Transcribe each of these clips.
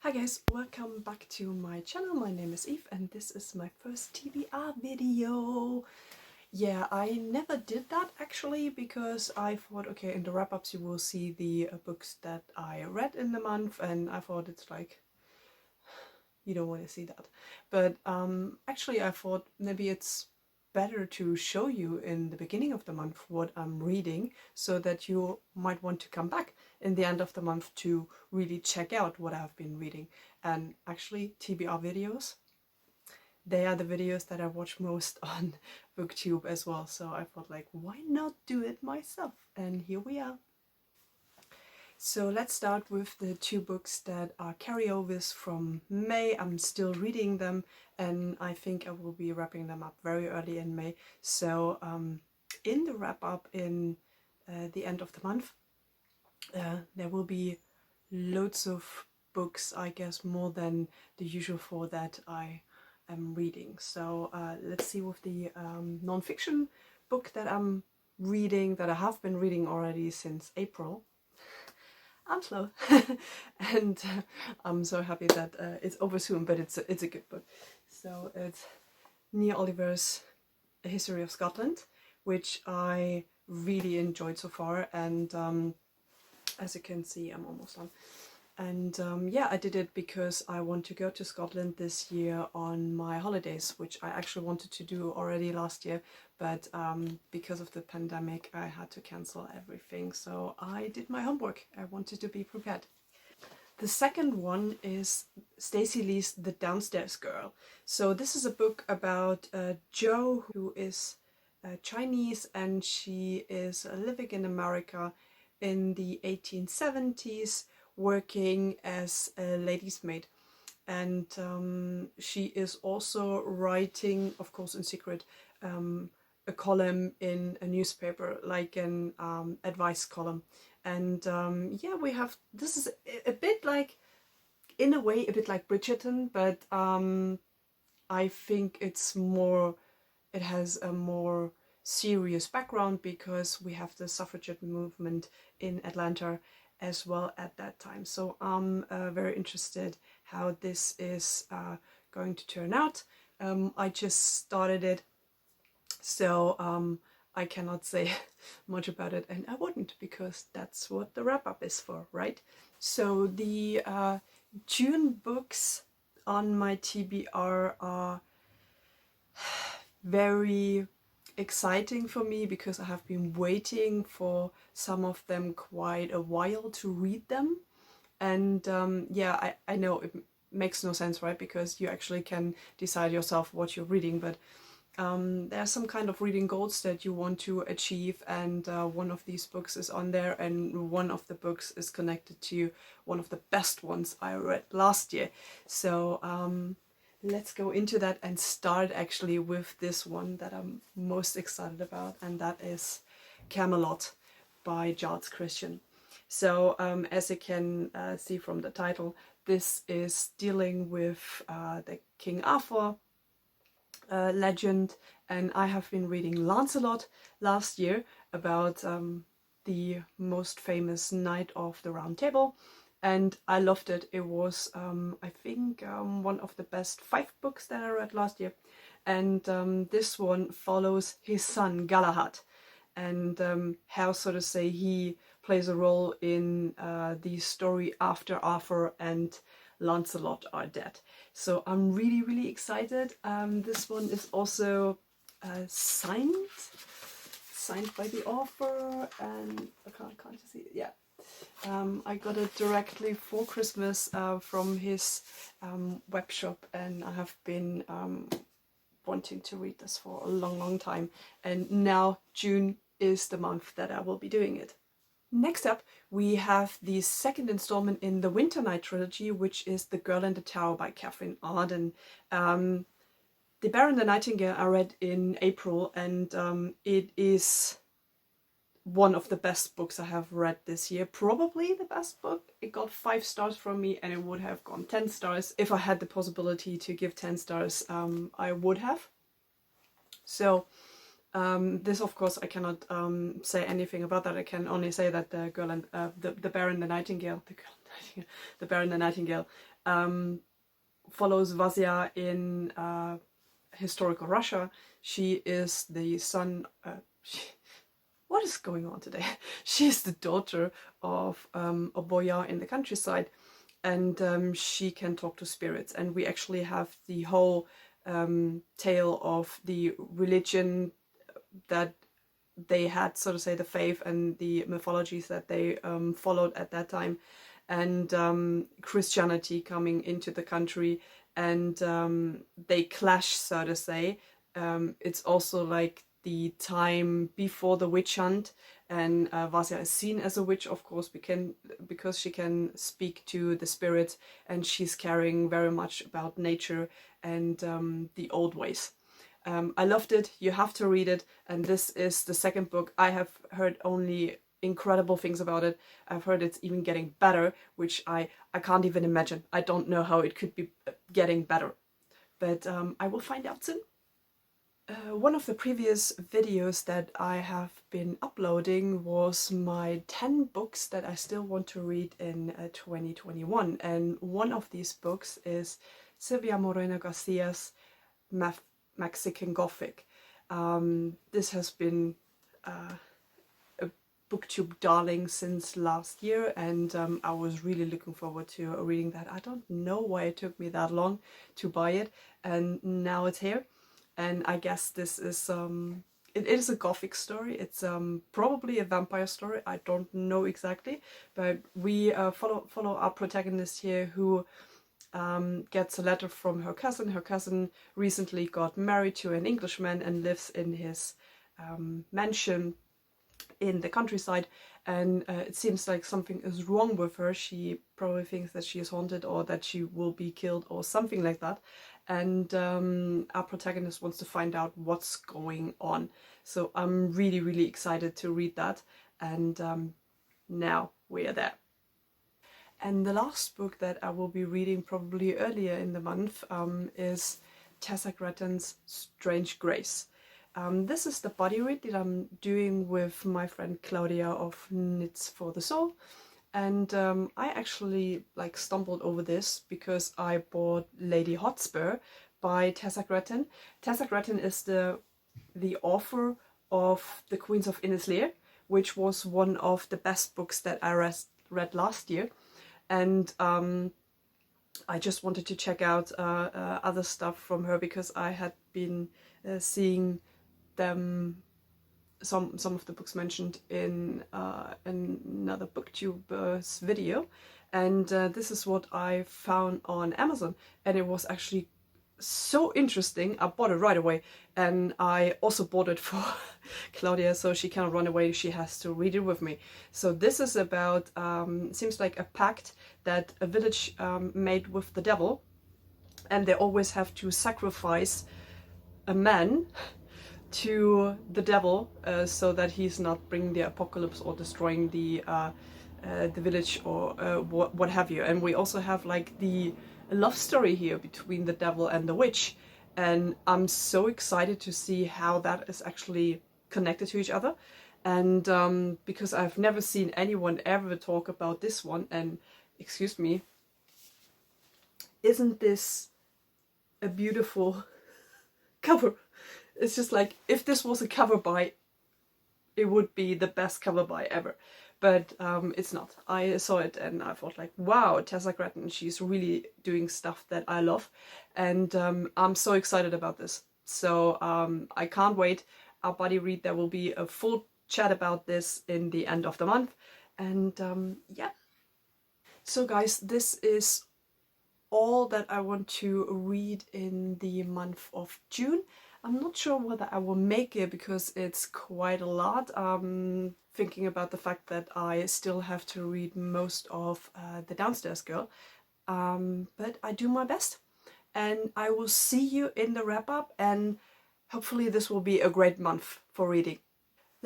Hi guys, welcome back to my channel. My name is Eve and this is my first TBR video. Yeah, I never did that actually because I thought, okay, in the wrap-ups you will see the books that I read in the month, and I thought it's like, you don't want to see that. But actually I thought maybe it's better to show you in the beginning of the month what I'm reading, so that you might want to come back in the end of the month to really check out what I've been reading. And actually TBR videos, they are the videos that I watch most on BookTube as well, so I thought like, why not do it myself? And here we are. So let's start with the two books that are carryovers from May. I'm still reading them and I think I will be wrapping them up very early in May. So in the wrap up in the end of the month, there will be loads of books, I guess more than the usual four that I am reading. So let's see with the non-fiction book that I'm reading, that I have been reading already since April. I'm slow and I'm so happy that it's over soon, but it's a good book. So it's Nia Oliver's A History of Scotland, which I really enjoyed so far, and as you can see I'm almost done. And yeah, I did it because I want to go to Scotland this year on my holidays, which I actually wanted to do already last year, but because of the pandemic I had to cancel everything. So I did my homework. I wanted to be prepared. The second one is Stacey Lee's The Downstairs Girl. So this is a book about Jo, who is Chinese, and she is living in America in the 1870s, working as a lady's maid. And she is also writing, of course in secret, a column in a newspaper, like an advice column. And yeah, we have, this is a bit like, in a way a bit like Bridgerton, but I think it's more, it has a more serious background because we have the suffragette movement in Atlanta as well at that time. So I'm very interested how this is going to turn out. I just started it, so I cannot say much about it, and I wouldn't, because that's what the wrap-up is for, right? So the June books on my TBR are very exciting for me because I have been waiting for some of them quite a while to read them. And yeah, I know it makes no sense, right? Because you actually can decide yourself what you're reading, but there's some kind of reading goals that you want to achieve, and one of these books is on there, and one of the books is connected to one of the best ones I read last year. So let's go into that and start actually with this one that I'm most excited about, and that is Camelot by Giles Christian. So as you can see from the title, this is dealing with the King Arthur legend, and I have been reading Lancelot last year, about the most famous knight of the Round Table, and I loved it. It was I think one of the best 5 books that I read last year, and this one follows his son Galahad, and how, so to say, he plays a role in the story after Arthur and Lancelot are dead. So I'm really excited. This one is also signed by the author, and can't you see it? Yeah. I got it directly for Christmas from his web shop, and I have been wanting to read this for a long time, and now June is the month that I will be doing it. Next up, we have the second installment in the Winter Night trilogy, which is The Girl in the Tower by Catherine Arden. The Bear and the Nightingale I read in April, and it is one of the best books I have read this year. Probably the best book. It got 5 stars from me, and it would have gone 10 stars. If I had the possibility to give 10 stars, I would have. So This, of course, I cannot say anything about that. I can only say that the girl and the Bear and the Nightingale, the Bear and the Nightingale, follows Vasya in historical Russia. She is the son. What is going on today? She is the daughter of a boyar in the countryside, and she can talk to spirits. And we actually have the whole tale of the religion that they had, so to say, the faith and the mythologies that they followed at that time, and Christianity coming into the country, and they clash, so to say. It's also like the time before the witch hunt, and Vasya is seen as a witch, of course, because she can speak to the spirits, and she's caring very much about nature and the old ways. I loved it. You have to read it. And this is the second book. I have heard only incredible things about it. I've heard it's even getting better, which I can't even imagine. I don't know how it could be getting better. But I will find out soon. One of the previous videos that I have been uploading was my 10 books that I still want to read in 2021. And one of these books is Silvia Moreno Garcia's Mexican Gothic. This has been a booktube darling since last year, and I was really looking forward to reading that. I don't know why it took me that long to buy it, and now it's here. And I guess this is it is a Gothic story. It's probably a vampire story. I don't know exactly, but we follow our protagonist here, who gets a letter from her cousin. Her cousin recently got married to an Englishman and lives in his mansion in the countryside, and it seems like something is wrong with her. She probably thinks that she is haunted, or that she will be killed, or something like that. And our protagonist wants to find out what's going on. So I'm really, really excited to read that, and now we are there. And the last book that I will be reading probably earlier in the month is Tessa Grattan's Strange Grace. This is the body read that I'm doing with my friend Claudia of Knits for the Soul. And I actually stumbled over this because I bought Lady Hotspur by Tessa Grattan. Tessa Grattan is the author of The Queens of Innislear, which was one of the best books that I read last year. And I just wanted to check out other stuff from her, because I had been seeing them, some of the books mentioned in another booktuber's video, and this is what I found on Amazon, and it was actually so interesting. I bought it right away, and I also bought it for Claudia, so she cannot run away. She has to read it with me. So this is about seems like a pact that a village made with the devil, and they always have to sacrifice a man to the devil, so that he's not bringing the apocalypse or destroying the village, or what have you. And we also have the love story here between the devil and the witch, and I'm so excited to see how that is actually connected to each other. And because I've never seen anyone ever talk about this one, and excuse me, isn't this a beautiful cover? It's just like, if this was a cover by, it would be the best cover by ever. But it's not. I saw it and I thought wow, Tessa Grattan, she's really doing stuff that I love. And I'm so excited about this. So I can't wait. Our buddy read, there will be a full chat about this in the end of the month. And yeah. So guys, this is all that I want to read in the month of June. I'm not sure whether I will make it, because it's quite a lot. Thinking about the fact that I still have to read most of The Downstairs Girl. But I do my best. And I will see you in the wrap up, and hopefully this will be a great month for reading.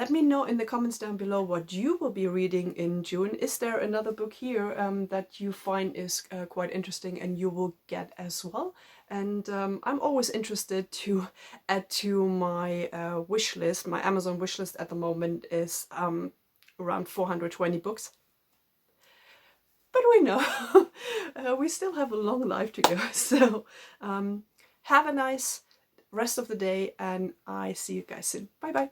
Let me know in the comments down below what you will be reading in June. Is there another book here that you find is quite interesting and you will get as well? And I'm always interested to add to my wish list. My Amazon wish list at the moment is around 420 books. But we know we still have a long life to go. So have a nice rest of the day and I see you guys soon. Bye bye.